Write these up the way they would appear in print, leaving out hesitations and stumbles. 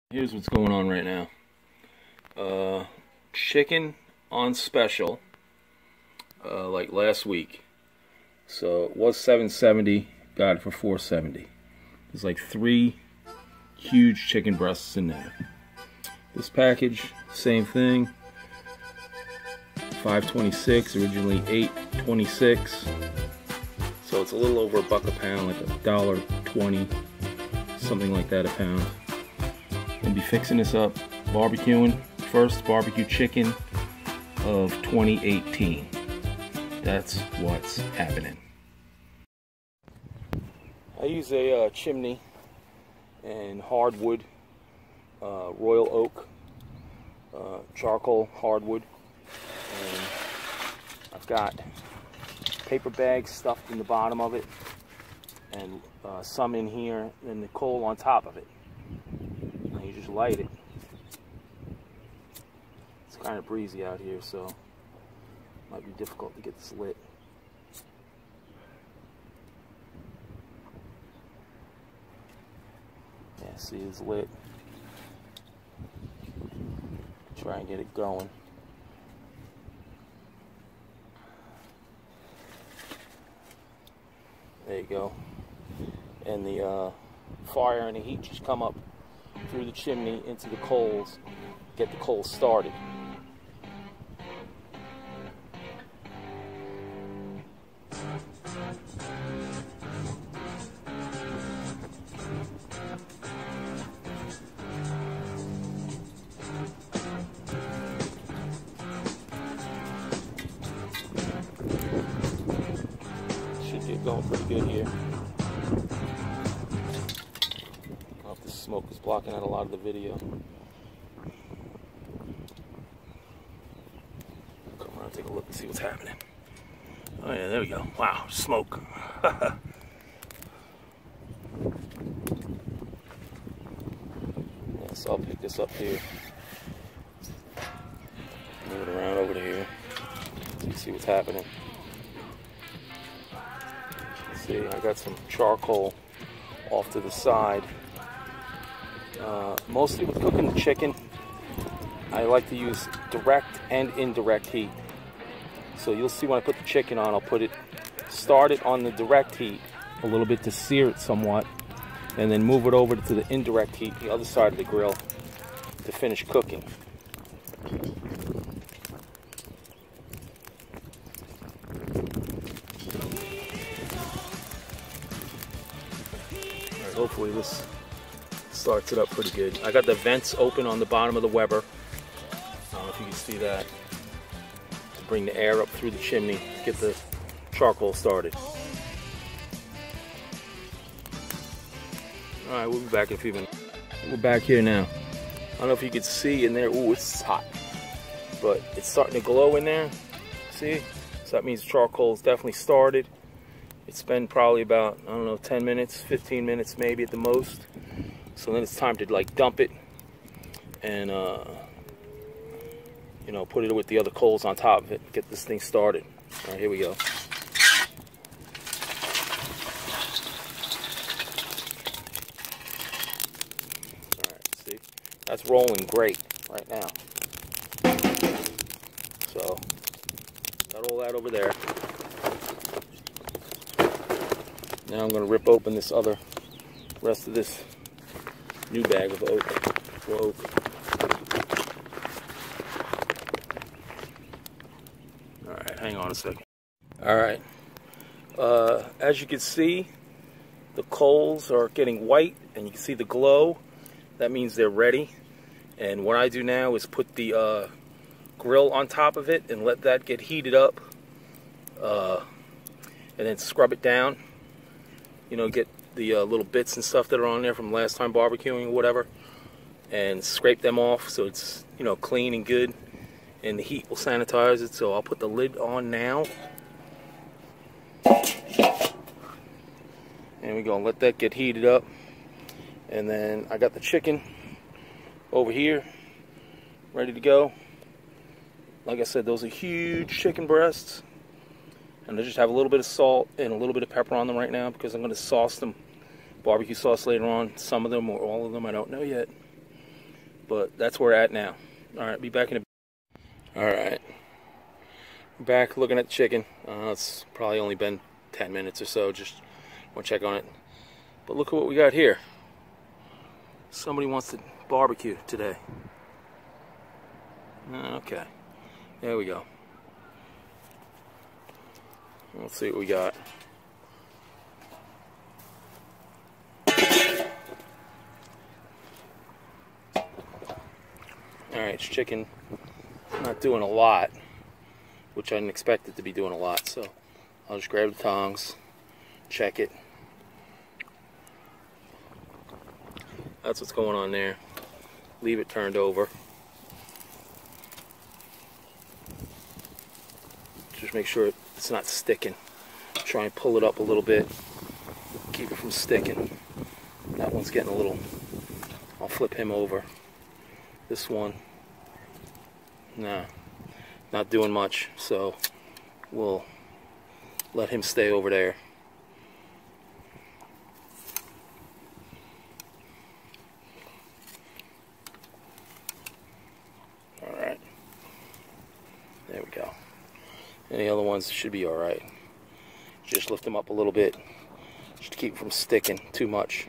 Here's what's going on right now. Chicken on special, like last week. So it was $7.70, got it for $4.70. There's like 3 huge chicken breasts in there. This package, same thing. $5.26, originally $8.26. So it's a little over $1 a pound, like $1.20, something like that a pound. Gonna be fixing this up, barbecuing. First barbecue chicken of 2018. That's what's happening. I use a chimney and hardwood, royal oak, charcoal hardwood, and I've got paper bags stuffed in the bottom of it, and some in here, and the coal on top of it. And you just light it. It's kind of breezy out here, so it might be difficult to get this lit. Yeah, see, it's lit. Try and get it going. There you go. And the fire and the heat just come up through the chimney into the coals, get the coals started. Should get going pretty good here. The smoke is blocking out a lot of the video. Come around, take a look and see what's happening. Oh yeah, there we go. Wow, smoke. Yeah, so I'll pick this up here. Move it around over to here so you can see what's happening. See, I got some charcoal off to the side. Mostly with cooking the chicken, I like to use direct and indirect heat. So you'll see when I put the chicken on, I'll start it on the direct heat a little bit to sear it somewhat, and then move it over to the indirect heat, the other side of the grill, to finish cooking. All right, hopefully this starts it up pretty good. I got the vents open on the bottom of the Weber. I don't know if you can see that. To bring the air up through the chimney, get the charcoal started. Alright, we'll be back in a few minutes. We're back here now. I don't know if you can see in there. Ooh, it's hot. But it's starting to glow in there. See? So that means charcoal is definitely started. It's been probably about, I don't know, 10 minutes, 15 minutes maybe at the most. So then it's time to like dump it and you know, put it with the other coals on top of it, get this thing started. All right, here we go. All right, see, that's rolling great right now. So got all that over there. Now I'm going to rip open this other rest of this new bag of oak. Alright, hang on a second. Alright, as you can see, the coals are getting white and you can see the glow. That means they're ready. And what I do now is put the grill on top of it and let that get heated up, and then scrub it down. You know, get the little bits and stuff that are on there from last time barbecuing or whatever, and scrape them off so it's, you know, clean and good, and the heat will sanitize it. So I'll put the lid on now, and we're gonna let that get heated up. And then I got the chicken over here ready to go. Like I said, those are huge chicken breasts, and I just have a little bit of salt and a little bit of pepper on them right now because I'm going to sauce them, barbecue sauce later on. Some of them or all of them, I don't know yet. But that's where we're at now. All right, be back in a... All right. Back looking at the chicken. It's probably only been 10 minutes or so. Just want to check on it. But look at what we got here. Somebody wants to barbecue today. Okay. There we go. Let's see what we got. Alright, it's chicken. Not doing a lot, which I didn't expect it to be doing a lot, so I'll just grab the tongs, check it. That's what's going on there. Leave it turned over. Just make sure it's not sticking. Try and pull it up a little bit. Keep it from sticking. That one's getting a little... I'll flip him over. This one, nah, not doing much, so we'll let him stay over there. Alright, there we go. Any other ones should be alright. Just lift them up a little bit, just to keep them from sticking too much.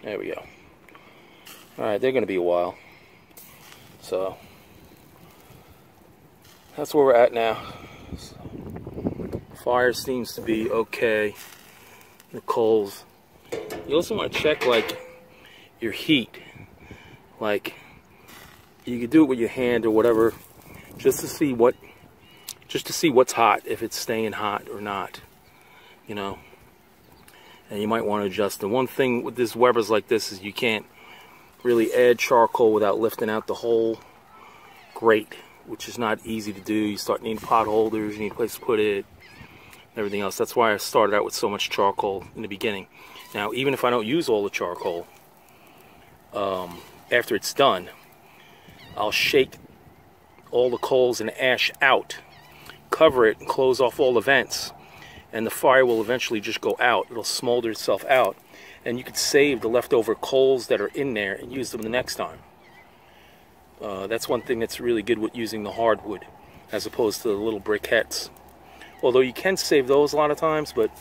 There we go. Alright, they're going to be a while. So, that's where we're at now. So, fire seems to be okay. The coals. You also want to check, like, your heat. Like, you could do it with your hand or whatever, just to see what's hot, if it's staying hot or not. You know? And you might want to adjust. The one thing with this Weber's like this is you can't really add charcoal without lifting out the whole grate, which is not easy to do. You start needing pot holders, you need a place to put it, everything else. That's why I started out with so much charcoal in the beginning. Now, even if I don't use all the charcoal, after it's done, I'll shake all the coals and ash out, cover it, and close off all the vents. And the fire will eventually just go out. It'll smolder itself out. And you could save the leftover coals that are in there and use them the next time. That's one thing that's really good with using the hardwood as opposed to the little briquettes. Although you can save those a lot of times, but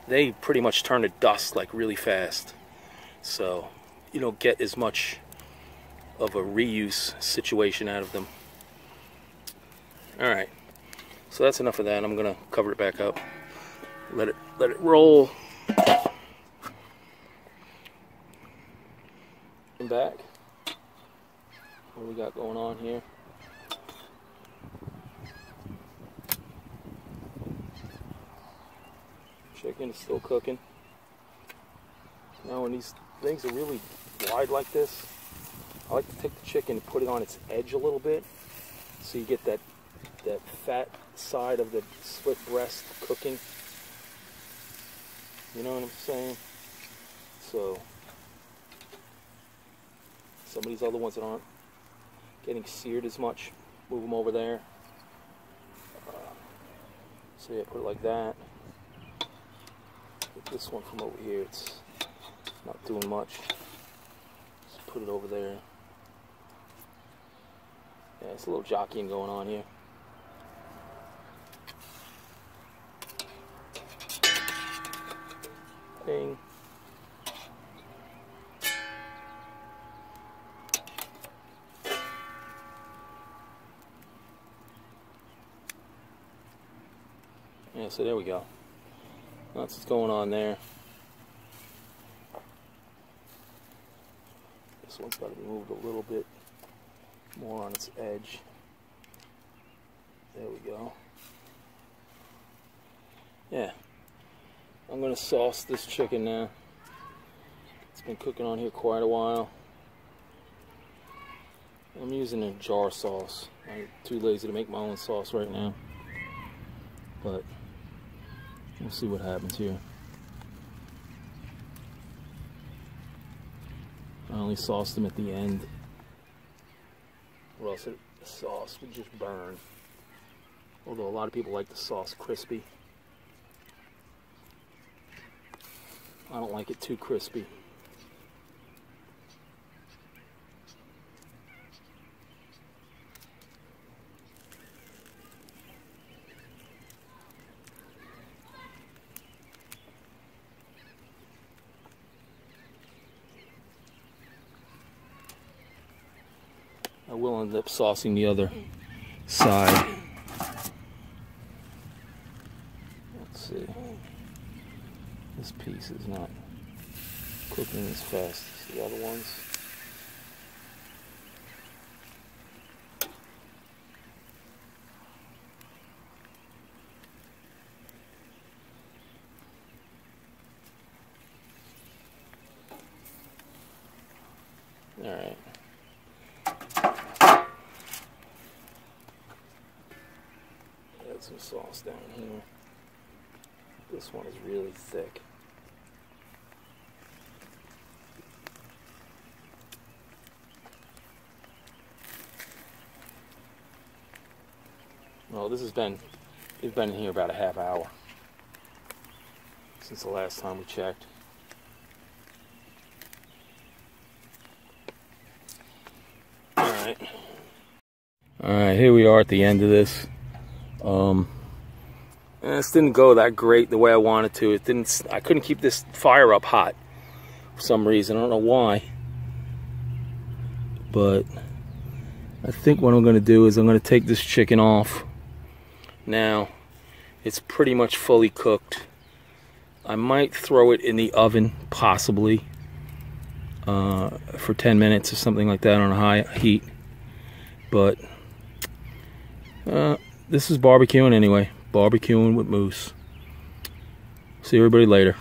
they pretty much turn to dust like really fast. So you don't get as much of a reuse situation out of them. Alright. So that's enough of that. I'm gonna cover it back up. Let it roll. And back. What do we got going on here? Chicken is still cooking. Now when these things are really wide like this, I like to take the chicken and put it on its edge a little bit, so you get that fat side of the split breast cooking. You know what I'm saying? So some of these other ones that aren't getting seared as much, move them over there. So yeah, put it like that. Get this one from over here, it's not doing much. Just put it over there. Yeah, it's a little jockeying going on here. Bing. Yeah, so there we go. That's what's going on there. This one's got to be moved a little bit more on its edge. There we go. Yeah. I'm going to sauce this chicken now. It's been cooking on here quite a while. I'm using a jar sauce. I'm too lazy to make my own sauce right now. But we'll see what happens here. I only sauced them at the end, or else the sauce would just burn. Although a lot of people like the sauce crispy. I don't like it too crispy. I will end up saucing the other side. Let's see. This piece is not cooking as fast as the other ones. All right. Add some sauce down here. This one is really thick. Well, it's been in here about a half hour since the last time we checked. Alright, here we are at the end of this. This didn't go that great the way I wanted to. I couldn't keep this fire up hot for some reason. I don't know why. But I think what I'm going to do is I'm going to take this chicken off. Now, it's pretty much fully cooked. I might throw it in the oven, possibly, for 10 minutes or something like that on a high heat. But this is barbecuing anyway. Barbecuing with Moose. See everybody later.